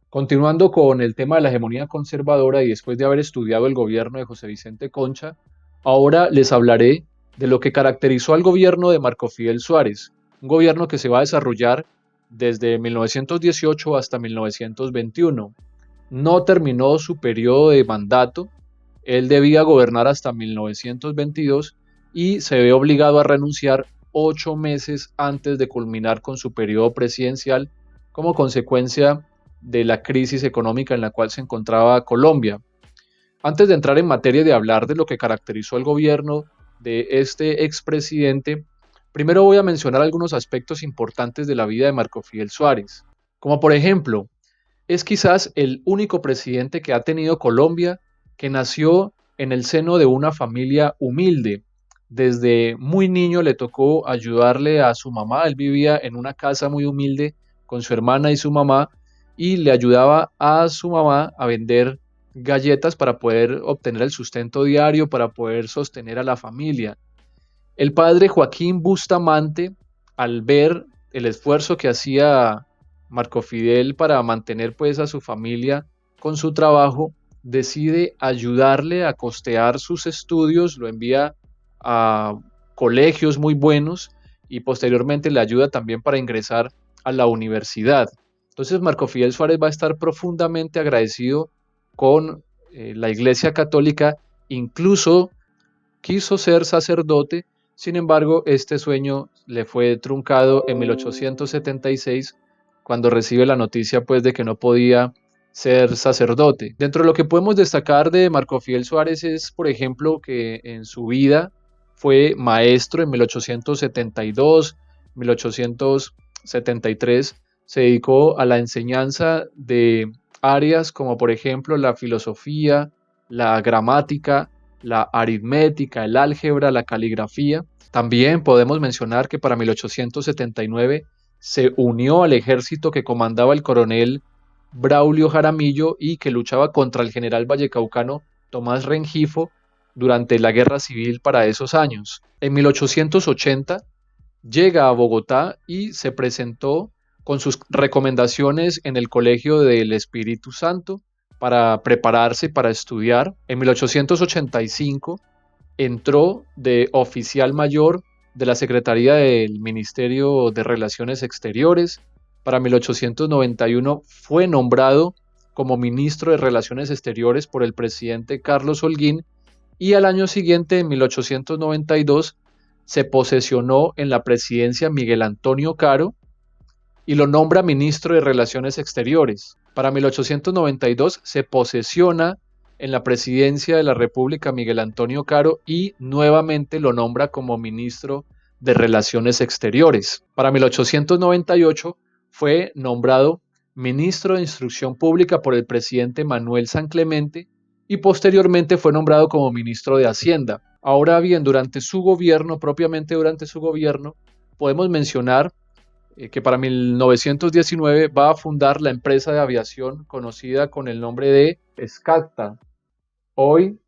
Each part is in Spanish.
Continuando con el tema de la hegemonía conservadora y después de haber estudiado el gobierno de José Vicente Concha, ahora les hablaré de lo que caracterizó al gobierno de Marco Fidel Suárez, un gobierno que se va a desarrollar desde 1918 hasta 1921. No terminó su periodo de mandato, él debía gobernar hasta 1922 y se ve obligado a renunciar 8 meses antes de culminar con su periodo presidencial como consecuencia de la crisis económica en la cual se encontraba Colombia. Antes de entrar en materia de hablar de lo que caracterizó el gobierno de este expresidente, primero voy a mencionar algunos aspectos importantes de la vida de Marco Fidel Suárez, como por ejemplo, es quizás el único presidente que ha tenido Colombia que nació en el seno de una familia humilde. Desde muy niño le tocó ayudarle a su mamá. Él vivía en una casa muy humilde con su hermana y su mamá y le ayudaba a su mamá a vender galletas para poder obtener el sustento diario, para poder sostener a la familia. El padre Joaquín Bustamante, al ver el esfuerzo que hacía Marco Fidel para mantener pues a su familia con su trabajo, decide ayudarle a costear sus estudios, lo envía a colegios muy buenos y posteriormente le ayuda también para ingresar a la universidad. Entonces Marco Fidel Suárez va a estar profundamente agradecido con la Iglesia Católica, incluso quiso ser sacerdote, sin embargo, este sueño le fue truncado en 1876 cuando recibe la noticia pues de que no podía ser sacerdote. Dentro de lo que podemos destacar de Marco Fidel Suárez es, por ejemplo, que en su vida fue maestro en 1872, 1873, se dedicó a la enseñanza de áreas como por ejemplo la filosofía, la gramática, la aritmética, el álgebra, la caligrafía. También podemos mencionar que para 1879 se unió al ejército que comandaba el coronel Braulio Jaramillo y que luchaba contra el general vallecaucano Tomás Rengifo durante la guerra civil para esos años. En 1880 llega a Bogotá y se presentó con sus recomendaciones en el Colegio del Espíritu Santo para prepararse para estudiar. En 1885 entró de oficial mayor de la Secretaría del Ministerio de Relaciones Exteriores. Para 1891 fue nombrado como ministro de Relaciones Exteriores por el presidente Carlos Holguín y al año siguiente, en 1892, se posesionó en la presidencia Miguel Antonio Caro y lo nombra ministro de Relaciones Exteriores. Para 1892 se posesiona en la presidencia de la República Miguel Antonio Caro y nuevamente lo nombra como ministro de Relaciones Exteriores. Para 1898 fue nombrado ministro de Instrucción Pública por el presidente Manuel San Clemente y posteriormente fue nombrado como ministro de Hacienda. Ahora bien, durante su gobierno, propiamente durante su gobierno, podemos mencionar que para 1919 va a fundar la empresa de aviación conocida con el nombre de Scacta. Hoy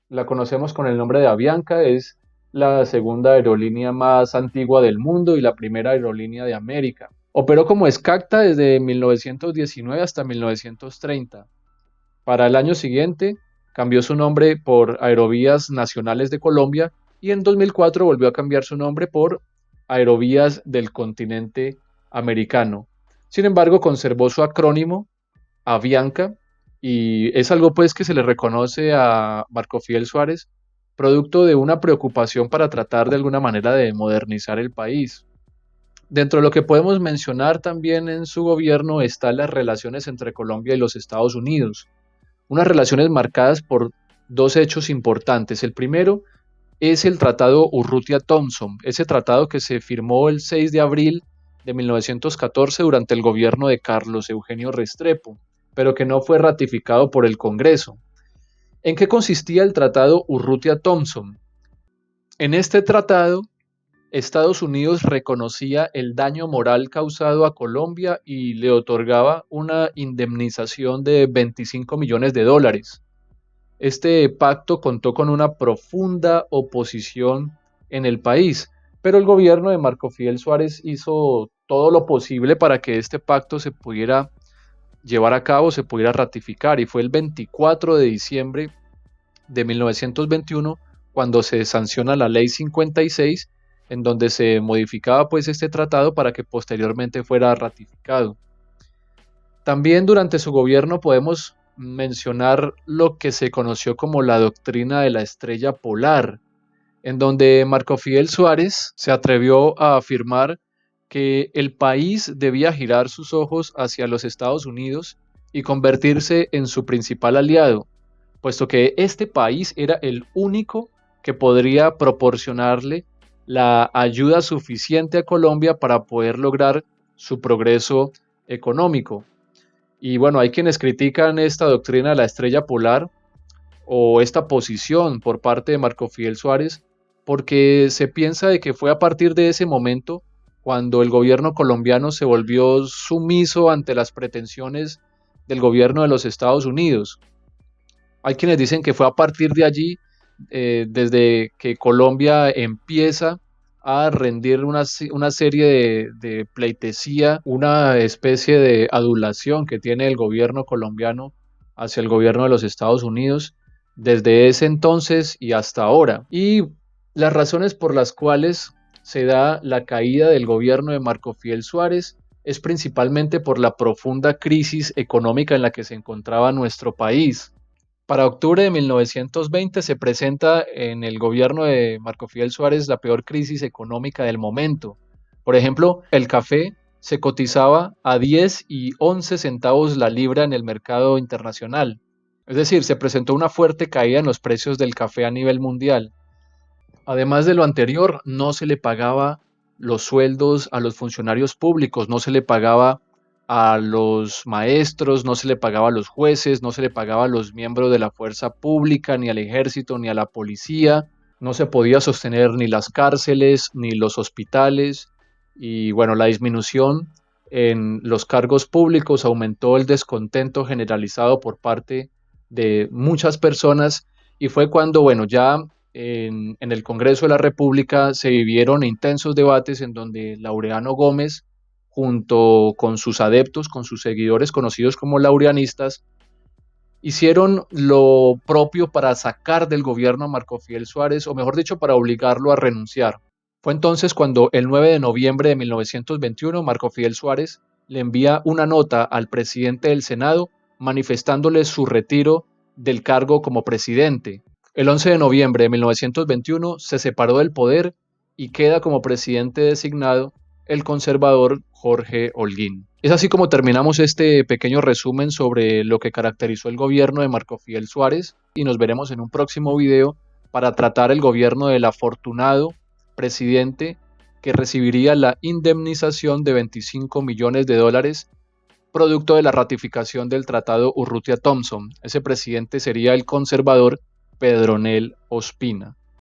la conocemos con el nombre de Avianca, es la segunda aerolínea más antigua del mundo y la primera aerolínea de América. Operó como Scacta desde 1919 hasta 1930. Para el año siguiente cambió su nombre por Aerovías Nacionales de Colombia y en 2004 volvió a cambiar su nombre por Aerovías del Continente Americano. Sin embargo, conservó su acrónimo Avianca y es algo pues que se le reconoce a Marco Fidel Suárez, producto de una preocupación para tratar de alguna manera de modernizar el país. Dentro de lo que podemos mencionar también en su gobierno están las relaciones entre Colombia y los Estados Unidos, unas relaciones marcadas por dos hechos importantes. El primero es el Tratado Urrutia-Thompson, ese tratado que se firmó el 6 de abril de 1914 durante el gobierno de Carlos Eugenio Restrepo, pero que no fue ratificado por el Congreso. ¿En qué consistía el Tratado Urrutia-Thompson? En este tratado, Estados Unidos reconocía el daño moral causado a Colombia y le otorgaba una indemnización de 25 millones de dólares. Este pacto contó con una profunda oposición en el país, pero el gobierno de Marco Fidel Suárez hizo todo lo posible para que este pacto se pudiera llevar a cabo, se pudiera ratificar. Y fue el 24 de diciembre de 1921 cuando se sanciona la Ley 56, en donde se modificaba pues este tratado para que posteriormente fuera ratificado. También durante su gobierno podemos mencionar lo que se conoció como la doctrina de la estrella polar, en donde Marco Fidel Suárez se atrevió a afirmar que el país debía girar sus ojos hacia los Estados Unidos y convertirse en su principal aliado, puesto que este país era el único que podría proporcionarle la ayuda suficiente a Colombia para poder lograr su progreso económico. Y bueno, hay quienes critican esta doctrina de la estrella polar o esta posición por parte de Marco Fidel Suárez, porque se piensa de que fue a partir de ese momento cuando el gobierno colombiano se volvió sumiso ante las pretensiones del gobierno de los Estados Unidos. Hay quienes dicen que fue a partir de allí, desde que Colombia empieza a rendir una serie de pleitesía, una especie de adulación que tiene el gobierno colombiano hacia el gobierno de los Estados Unidos desde ese entonces y hasta ahora. Y las razones por las cuales se da la caída del gobierno de Marco Fidel Suárez es principalmente por la profunda crisis económica en la que se encontraba nuestro país. Para octubre de 1920 se presenta en el gobierno de Marco Fidel Suárez la peor crisis económica del momento. Por ejemplo, el café se cotizaba a 10 y 11 centavos la libra en el mercado internacional. Es decir, se presentó una fuerte caída en los precios del café a nivel mundial. Además de lo anterior, no se le pagaba los sueldos a los funcionarios públicos, no se le pagaba a los maestros, no se le pagaba a los jueces, no se le pagaba a los miembros de la fuerza pública, ni al ejército, ni a la policía, no se podía sostener ni las cárceles, ni los hospitales, y bueno, la disminución en los cargos públicos aumentó el descontento generalizado por parte de muchas personas, y fue cuando, bueno, ya en el Congreso de la República se vivieron intensos debates en donde Laureano Gómez, junto con sus adeptos, con sus seguidores conocidos como laureanistas, hicieron lo propio para sacar del gobierno a Marco Fidel Suárez, o mejor dicho, para obligarlo a renunciar. Fue entonces cuando el 9 de noviembre de 1921 Marco Fidel Suárez le envía una nota al presidente del Senado manifestándole su retiro del cargo como presidente. El 11 de noviembre de 1921 se separó del poder y queda como presidente designado el conservador Jorge Holguín. Es así como terminamos este pequeño resumen sobre lo que caracterizó el gobierno de Marco Fidel Suárez y nos veremos en un próximo video para tratar el gobierno del afortunado presidente que recibiría la indemnización de 25 millones de dólares producto de la ratificación del Tratado Urrutia-Thompson. Ese presidente sería el conservador Pedronel Ospina.